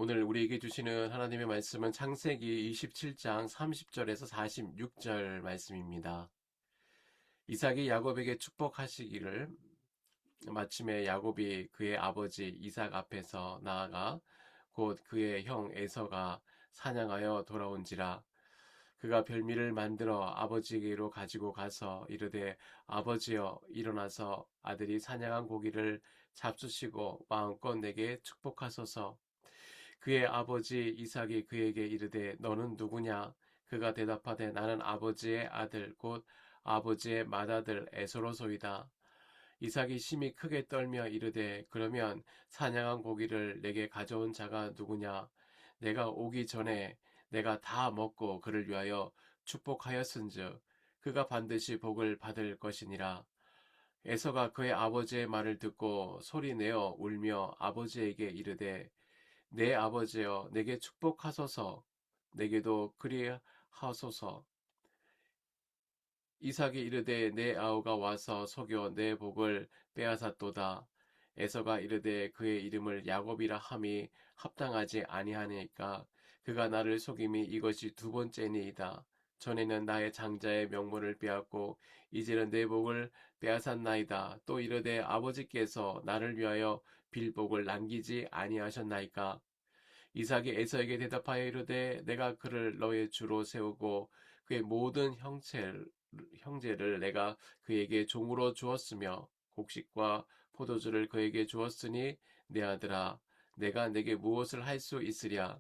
오늘 우리에게 주시는 하나님의 말씀은 창세기 27장 30절에서 46절 말씀입니다. 이삭이 야곱에게 축복하시기를 마침에 야곱이 그의 아버지 이삭 앞에서 나아가 곧 그의 형 에서가 사냥하여 돌아온지라. 그가 별미를 만들어 아버지에게로 가지고 가서 이르되 아버지여 일어나서 아들이 사냥한 고기를 잡수시고 마음껏 내게 축복하소서. 그의 아버지 이삭이 그에게 이르되 너는 누구냐? 그가 대답하되 나는 아버지의 아들 곧 아버지의 맏아들 에서로소이다. 이삭이 심히 크게 떨며 이르되 그러면 사냥한 고기를 내게 가져온 자가 누구냐? 내가 오기 전에 내가 다 먹고 그를 위하여 축복하였은즉 그가 반드시 복을 받을 것이니라. 에서가 그의 아버지의 말을 듣고 소리내어 울며 아버지에게 이르되 내 아버지여 내게 축복하소서. 내게도 그리하소서. 이삭이 이르되 내 아우가 와서 속여 내 복을 빼앗았도다. 에서가 이르되 그의 이름을 야곱이라 함이 합당하지 아니하니까 그가 나를 속임이 이것이 두 번째니이다. 전에는 나의 장자의 명분을 빼앗고 이제는 내 복을 빼앗았나이다. 또 이르되 아버지께서 나를 위하여 빌복을 남기지 아니하셨나이까. 이삭이 에서에게 대답하여 이르되 내가 그를 너의 주로 세우고 그의 모든 형제를 내가 그에게 종으로 주었으며 곡식과 포도주를 그에게 주었으니 내 아들아 내가 내게 무엇을 할 수 있으랴.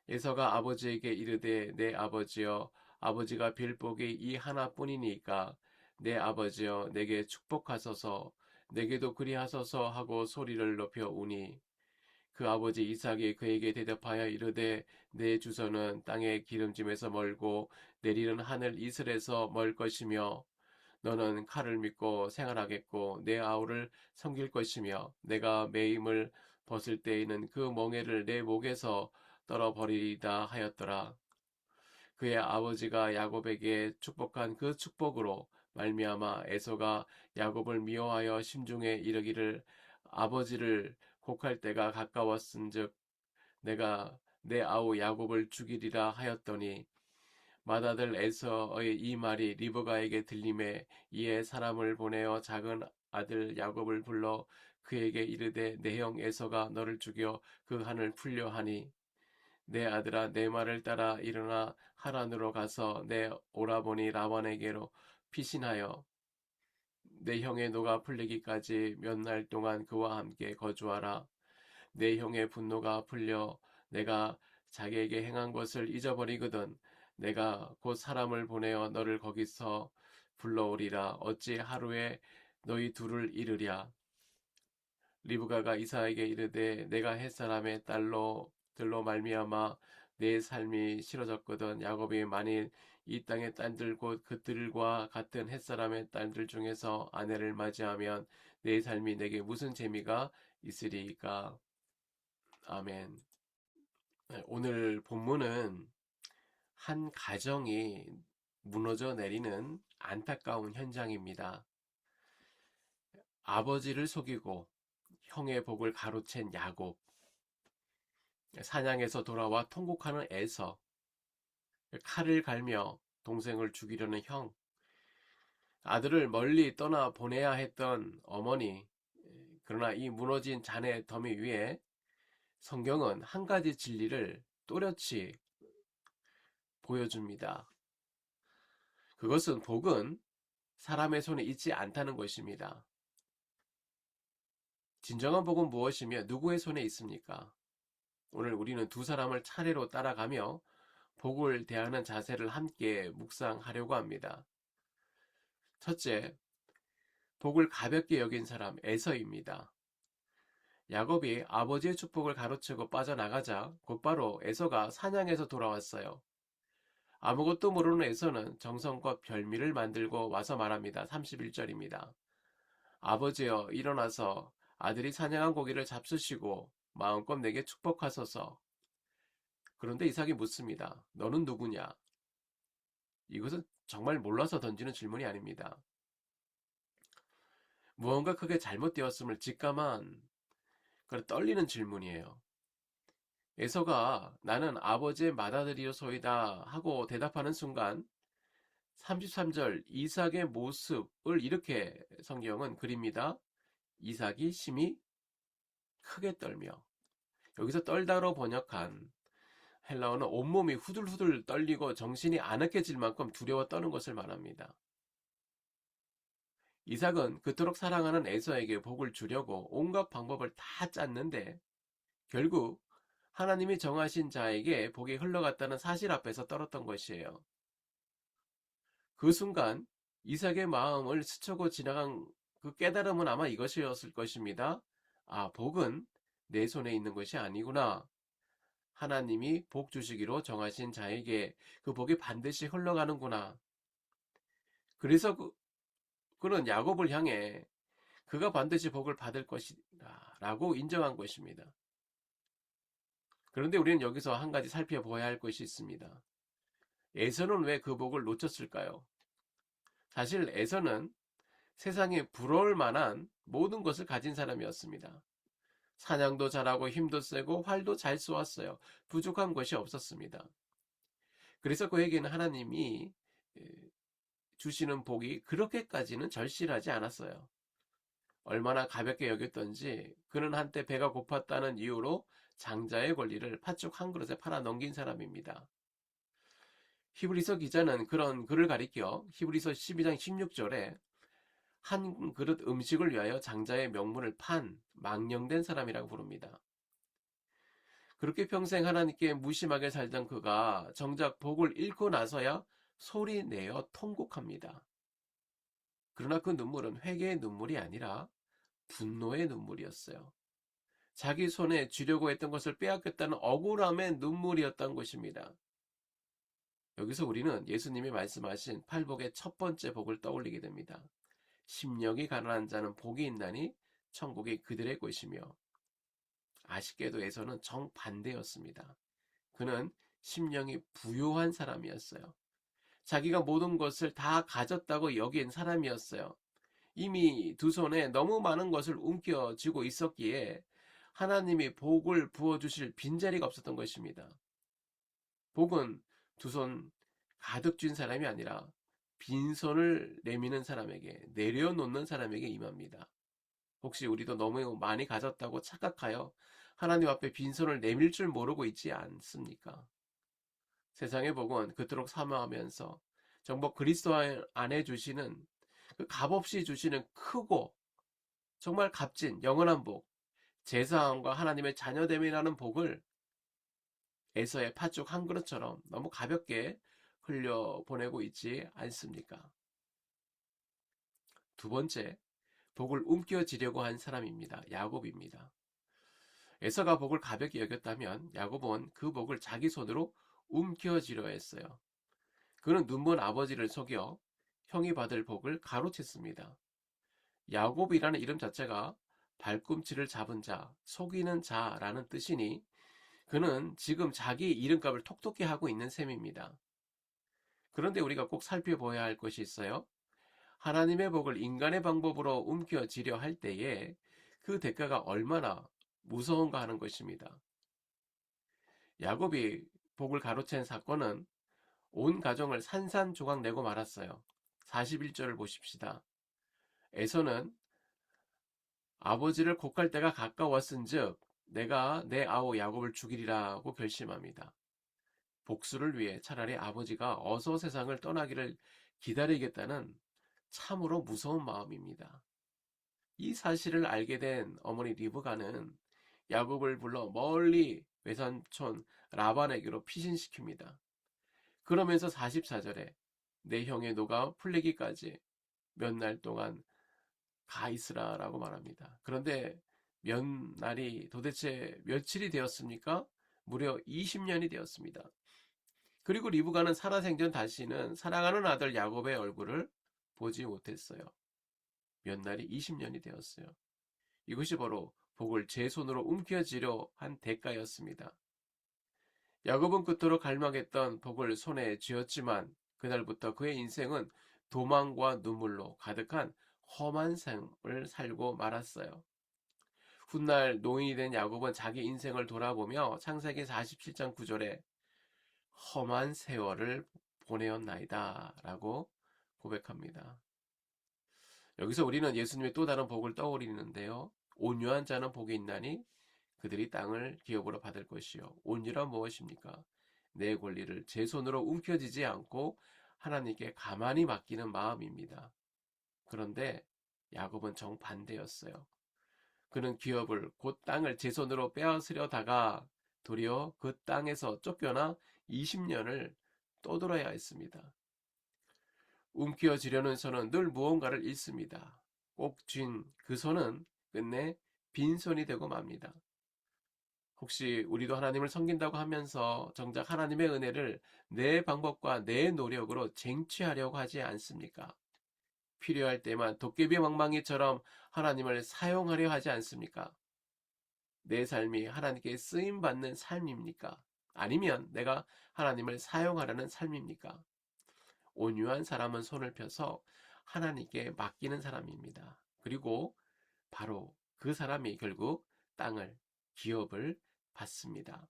에서가 아버지에게 이르되 내 아버지여 아버지가 빌 복이 이 하나뿐이니까 내 아버지여 내게 축복하소서. 내게도 그리하소서 하고 소리를 높여 우니 그 아버지 이삭이 그에게 대답하여 이르되 내 주소는 땅의 기름짐에서 멀고 내리는 하늘 이슬에서 멀 것이며 너는 칼을 믿고 생활하겠고 내 아우를 섬길 것이며 내가 매임을 벗을 때에는 그 멍에를 내 목에서 떨어버리리다 하였더라. 그의 아버지가 야곱에게 축복한 그 축복으로 말미암아 에서가 야곱을 미워하여 심중에 이르기를 아버지를 곡할 때가 가까웠은즉 내가 내 아우 야곱을 죽이리라 하였더니 맏아들 에서의 이 말이 리브가에게 들림에 이에 사람을 보내어 작은 아들 야곱을 불러 그에게 이르되 내 형 에서가 너를 죽여 그 한을 풀려 하니 내 아들아 내 말을 따라 일어나 하란으로 가서 내 오라버니 라반에게로 피신하여 내 형의 노가 풀리기까지 몇 날 동안 그와 함께 거주하라. 내 형의 분노가 풀려 내가 자기에게 행한 것을 잊어버리거든 내가 곧 사람을 보내어 너를 거기서 불러오리라. 어찌 하루에 너희 둘을 잃으랴. 리브가가 이삭에게 이르되 내가 햇사람의 딸로 말미암아 내 삶이 싫어졌거든. 야곱이 만일 이 땅의 딸들 곧 그들과 같은 햇사람의 딸들 중에서 아내를 맞이하면 내 삶이 내게 무슨 재미가 있으리까. 아멘. 오늘 본문은 한 가정이 무너져 내리는 안타까운 현장입니다. 아버지를 속이고 형의 복을 가로챈 야곱, 사냥에서 돌아와 통곡하는 에서, 칼을 갈며 동생을 죽이려는 형, 아들을 멀리 떠나 보내야 했던 어머니. 그러나 이 무너진 잔의 더미 위에 성경은 한 가지 진리를 또렷이 보여줍니다. 그것은 복은 사람의 손에 있지 않다는 것입니다. 진정한 복은 무엇이며 누구의 손에 있습니까? 오늘 우리는 두 사람을 차례로 따라가며 복을 대하는 자세를 함께 묵상하려고 합니다. 첫째, 복을 가볍게 여긴 사람 에서입니다. 야곱이 아버지의 축복을 가로채고 빠져나가자 곧바로 에서가 사냥해서 돌아왔어요. 아무것도 모르는 에서는 정성껏 별미를 만들고 와서 말합니다. 31절입니다. 아버지여 일어나서 아들이 사냥한 고기를 잡수시고 마음껏 내게 축복하소서. 그런데 이삭이 묻습니다. 너는 누구냐? 이것은 정말 몰라서 던지는 질문이 아닙니다. 무언가 크게 잘못되었음을 직감한 그런 떨리는 질문이에요. 에서가 나는 아버지의 맏아들이요소이다 하고 대답하는 순간 33절 이삭의 모습을 이렇게 성경은 그립니다. 이삭이 심히 크게 떨며, 여기서 떨다로 번역한 헬라어는 온몸이 후들후들 떨리고 정신이 아늑해질 만큼 두려워 떠는 것을 말합니다. 이삭은 그토록 사랑하는 에서에게 복을 주려고 온갖 방법을 다 짰는데 결국 하나님이 정하신 자에게 복이 흘러갔다는 사실 앞에서 떨었던 것이에요. 그 순간 이삭의 마음을 스치고 지나간 그 깨달음은 아마 이것이었을 것입니다. 아, 복은 내 손에 있는 것이 아니구나. 하나님이 복 주시기로 정하신 자에게 그 복이 반드시 흘러가는구나. 그래서 그는 야곱을 향해 그가 반드시 복을 받을 것이다 라고 인정한 것입니다. 그런데 우리는 여기서 한 가지 살펴봐야 할 것이 있습니다. 에서는 왜 그 복을 놓쳤을까요? 사실 에서는 세상에 부러울 만한 모든 것을 가진 사람이었습니다. 사냥도 잘하고 힘도 세고 활도 잘 쏘았어요. 부족한 것이 없었습니다. 그래서 그에게는 하나님이 주시는 복이 그렇게까지는 절실하지 않았어요. 얼마나 가볍게 여겼던지 그는 한때 배가 고팠다는 이유로 장자의 권리를 팥죽 한 그릇에 팔아 넘긴 사람입니다. 히브리서 기자는 그런 그를 가리켜 히브리서 12장 16절에 한 그릇 음식을 위하여 장자의 명분을 판 망령된 사람이라고 부릅니다. 그렇게 평생 하나님께 무심하게 살던 그가 정작 복을 잃고 나서야 소리내어 통곡합니다. 그러나 그 눈물은 회개의 눈물이 아니라 분노의 눈물이었어요. 자기 손에 쥐려고 했던 것을 빼앗겼다는 억울함의 눈물이었던 것입니다. 여기서 우리는 예수님이 말씀하신 팔복의 첫 번째 복을 떠올리게 됩니다. 심령이 가난한 자는 복이 있나니 천국이 그들의 것이며, 아쉽게도 에서는 정반대였습니다. 그는 심령이 부요한 사람이었어요. 자기가 모든 것을 다 가졌다고 여긴 사람이었어요. 이미 두 손에 너무 많은 것을 움켜쥐고 있었기에 하나님이 복을 부어주실 빈자리가 없었던 것입니다. 복은 두 손 가득 쥔 사람이 아니라 빈손을 내미는 사람에게, 내려놓는 사람에게 임합니다. 혹시 우리도 너무 많이 가졌다고 착각하여 하나님 앞에 빈손을 내밀 줄 모르고 있지 않습니까? 세상의 복은 그토록 사모하면서 정말 그리스도 안에 주시는 그 값없이 주시는 크고 정말 값진 영원한 복, 제사함과 하나님의 자녀됨이라는 복을 에서의 팥죽 한 그릇처럼 너무 가볍게 흘려보내고 있지 않습니까? 두 번째, 복을 움켜쥐려고 한 사람입니다. 야곱입니다. 에서가 복을 가볍게 여겼다면 야곱은 그 복을 자기 손으로 움켜쥐려 했어요. 그는 눈먼 아버지를 속여 형이 받을 복을 가로챘습니다. 야곱이라는 이름 자체가 발꿈치를 잡은 자, 속이는 자라는 뜻이니 그는 지금 자기 이름값을 톡톡히 하고 있는 셈입니다. 그런데 우리가 꼭 살펴봐야 할 것이 있어요. 하나님의 복을 인간의 방법으로 움켜쥐려 할 때에 그 대가가 얼마나 무서운가 하는 것입니다. 야곱이 복을 가로챈 사건은 온 가정을 산산조각 내고 말았어요. 41절을 보십시다. 에서는 아버지를 곡할 때가 가까웠은즉 내가 내 아우 야곱을 죽이리라고 결심합니다. 복수를 위해 차라리 아버지가 어서 세상을 떠나기를 기다리겠다는 참으로 무서운 마음입니다. 이 사실을 알게 된 어머니 리브가는 야곱을 불러 멀리 외삼촌 라반에게로 피신시킵니다. 그러면서 44절에 내 형의 노가 풀리기까지 몇 날 동안 가 있으라라고 말합니다. 그런데 몇 날이 도대체 며칠이 되었습니까? 무려 20년이 되었습니다. 그리고 리브가는 살아생전 다시는 사랑하는 아들 야곱의 얼굴을 보지 못했어요. 몇 날이 20년이 되었어요. 이것이 바로 복을 제 손으로 움켜쥐려 한 대가였습니다. 야곱은 그토록 갈망했던 복을 손에 쥐었지만 그날부터 그의 인생은 도망과 눈물로 가득한 험한 삶을 살고 말았어요. 훗날 노인이 된 야곱은 자기 인생을 돌아보며 창세기 47장 9절에 험한 세월을 보내었나이다 라고 고백합니다. 여기서 우리는 예수님의 또 다른 복을 떠올리는데요. 온유한 자는 복이 있나니 그들이 땅을 기업으로 받을 것이요. 온유란 무엇입니까? 내 권리를 제 손으로 움켜쥐지 않고 하나님께 가만히 맡기는 마음입니다. 그런데 야곱은 정반대였어요. 그는 기업을 곧 땅을 제 손으로 빼앗으려다가 도리어 그 땅에서 쫓겨나 20년을 떠돌아야 했습니다. 움켜쥐려는 손은 늘 무언가를 잃습니다. 꼭 쥔 그 손은 끝내 빈손이 되고 맙니다. 혹시 우리도 하나님을 섬긴다고 하면서 정작 하나님의 은혜를 내 방법과 내 노력으로 쟁취하려고 하지 않습니까? 필요할 때만 도깨비 망망이처럼 하나님을 사용하려 하지 않습니까? 내 삶이 하나님께 쓰임받는 삶입니까? 아니면 내가 하나님을 사용하려는 삶입니까? 온유한 사람은 손을 펴서 하나님께 맡기는 사람입니다. 그리고 바로 그 사람이 결국 땅을, 기업을 받습니다.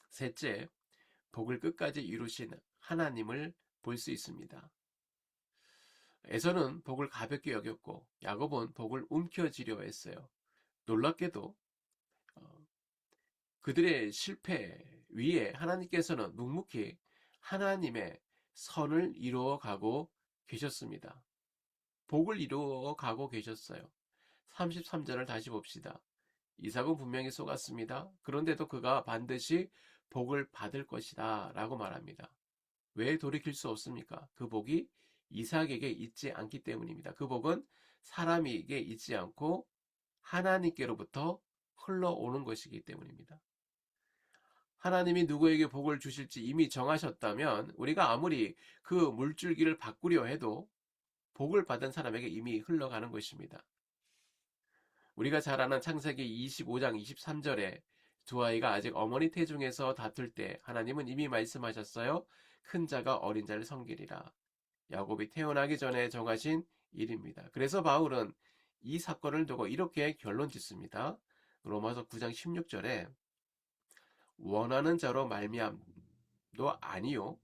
셋째, 복을 끝까지 이루신 하나님을 볼 수 있습니다. 에서는 복을 가볍게 여겼고 야곱은 복을 움켜쥐려 했어요. 놀랍게도 그들의 실패 위에 하나님께서는 묵묵히 하나님의 선을 이루어가고 계셨습니다. 복을 이루어가고 계셨어요. 33절을 다시 봅시다. 이삭은 분명히 속았습니다. 그런데도 그가 반드시 복을 받을 것이다 라고 말합니다. 왜 돌이킬 수 없습니까? 그 복이 이삭에게 있지 않기 때문입니다. 그 복은 사람에게 있지 않고 하나님께로부터 흘러오는 것이기 때문입니다. 하나님이 누구에게 복을 주실지 이미 정하셨다면 우리가 아무리 그 물줄기를 바꾸려 해도 복을 받은 사람에게 이미 흘러가는 것입니다. 우리가 잘 아는 창세기 25장 23절에 두 아이가 아직 어머니 태중에서 다툴 때 하나님은 이미 말씀하셨어요. 큰 자가 어린 자를 섬기리라. 야곱이 태어나기 전에 정하신 일입니다. 그래서 바울은 이 사건을 두고 이렇게 결론 짓습니다. 로마서 9장 16절에 원하는 자로 말미암도 아니요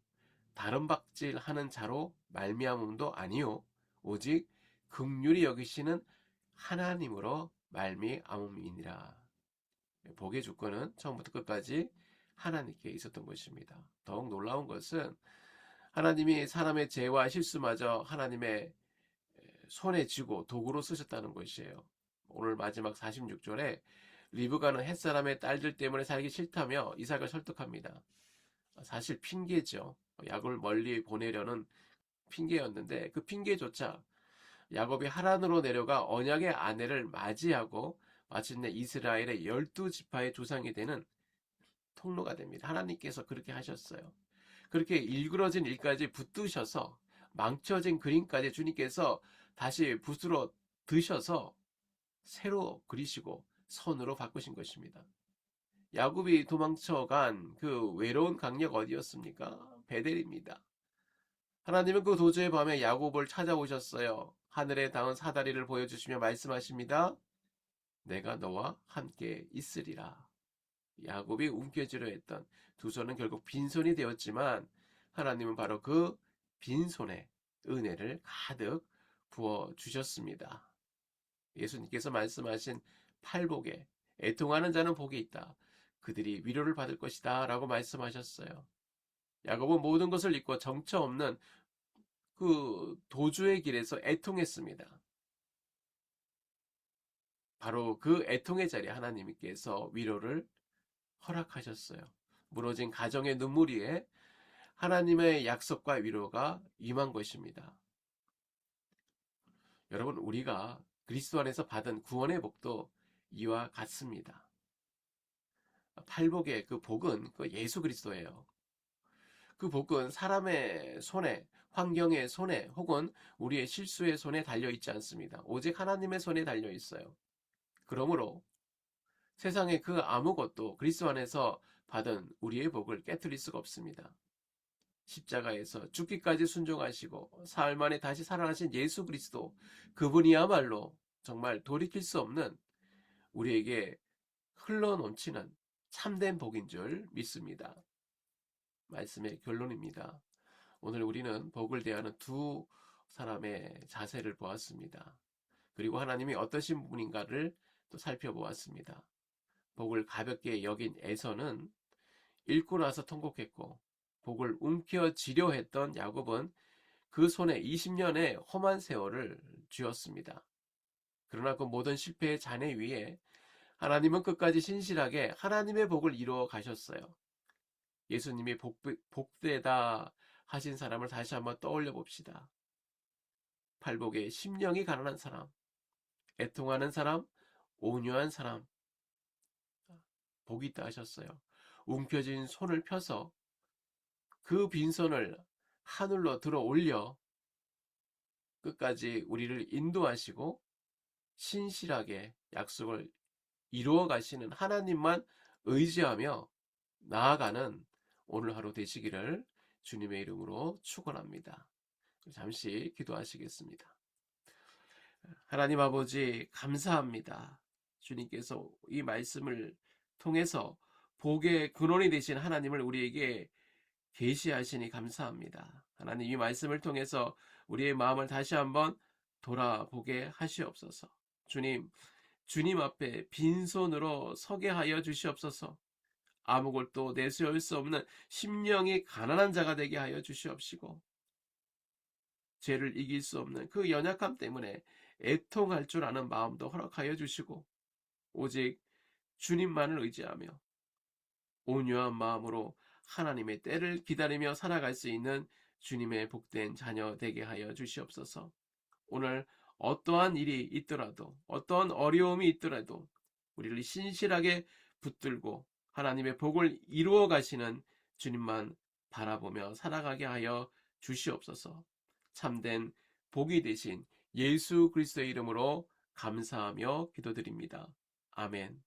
다른 박질하는 자로 말미암음도 아니요 오직 긍휼히 여기시는 하나님으로 말미암음이니라. 복의 주권은 처음부터 끝까지 하나님께 있었던 것입니다. 더욱 놀라운 것은 하나님이 사람의 죄와 실수마저 하나님의 손에 쥐고 도구로 쓰셨다는 것이에요. 오늘 마지막 46절에 리브가는 햇사람의 딸들 때문에 살기 싫다며 이삭을 설득합니다. 사실 핑계죠. 야곱을 멀리 보내려는 핑계였는데 그 핑계조차 야곱이 하란으로 내려가 언약의 아내를 맞이하고 마침내 이스라엘의 12지파의 조상이 되는 통로가 됩니다. 하나님께서 그렇게 하셨어요. 그렇게 일그러진 일까지 붙드셔서 망쳐진 그림까지 주님께서 다시 붓으로 드셔서 새로 그리시고 선으로 바꾸신 것입니다. 야곱이 도망쳐간 그 외로운 강역 어디였습니까? 베델입니다. 하나님은 그 도저의 밤에 야곱을 찾아오셨어요. 하늘에 닿은 사다리를 보여주시며 말씀하십니다. 내가 너와 함께 있으리라. 야곱이 움켜쥐려 했던 두 손은 결국 빈손이 되었지만 하나님은 바로 그 빈손에 은혜를 가득 부어주셨습니다. 예수님께서 말씀하신 팔복에 애통하는 자는 복이 있다. 그들이 위로를 받을 것이다 라고 말씀하셨어요. 야곱은 모든 것을 잊고 정처 없는 그 도주의 길에서 애통했습니다. 바로 그 애통의 자리에 하나님께서 위로를 허락하셨어요. 무너진 가정의 눈물 위에 하나님의 약속과 위로가 임한 것입니다. 여러분, 우리가 그리스도 안에서 받은 구원의 복도 이와 같습니다. 팔복의 그 복은 그 예수 그리스도예요. 그 복은 사람의 손에, 환경의 손에, 혹은 우리의 실수의 손에 달려있지 않습니다. 오직 하나님의 손에 달려있어요. 그러므로 세상의 그 아무것도 그리스도 안에서 받은 우리의 복을 깨트릴 수가 없습니다. 십자가에서 죽기까지 순종하시고 사흘 만에 다시 살아나신 예수 그리스도, 그분이야말로 정말 돌이킬 수 없는 우리에게 흘러넘치는 참된 복인 줄 믿습니다. 말씀의 결론입니다. 오늘 우리는 복을 대하는 두 사람의 자세를 보았습니다. 그리고 하나님이 어떠신 분인가를 또 살펴보았습니다. 복을 가볍게 여긴 에서는 읽고 나서 통곡했고, 복을 움켜쥐려 했던 야곱은 그 손에 20년의 험한 세월을 쥐었습니다. 그러나 그 모든 실패의 잔해 위에 하나님은 끝까지 신실하게 하나님의 복을 이루어 가셨어요. 예수님이 복되다 하신 사람을 다시 한번 떠올려 봅시다. 팔복에 심령이 가난한 사람, 애통하는 사람, 온유한 사람, 복이 있다 하셨어요. 움켜진 손을 펴서 그 빈손을 하늘로 들어 올려 끝까지 우리를 인도하시고 신실하게 약속을 이루어 가시는 하나님만 의지하며 나아가는 오늘 하루 되시기를 주님의 이름으로 축원합니다. 잠시 기도하시겠습니다. 하나님 아버지 감사합니다. 주님께서 이 말씀을 통해서 복의 근원이 되신 하나님을 우리에게 계시하시니 감사합니다. 하나님 이 말씀을 통해서 우리의 마음을 다시 한번 돌아보게 하시옵소서. 주님 앞에 빈손으로 서게 하여 주시옵소서. 아무것도 내세울 수 없는 심령이 가난한 자가 되게 하여 주시옵시고, 죄를 이길 수 없는 그 연약함 때문에 애통할 줄 아는 마음도 허락하여 주시고, 오직 주님만을 의지하며 온유한 마음으로 하나님의 때를 기다리며 살아갈 수 있는 주님의 복된 자녀 되게 하여 주시옵소서. 오늘 어떠한 일이 있더라도, 어떠한 어려움이 있더라도 우리를 신실하게 붙들고 하나님의 복을 이루어 가시는 주님만 바라보며 살아가게 하여 주시옵소서. 참된 복이 되신 예수 그리스도의 이름으로 감사하며 기도드립니다. 아멘.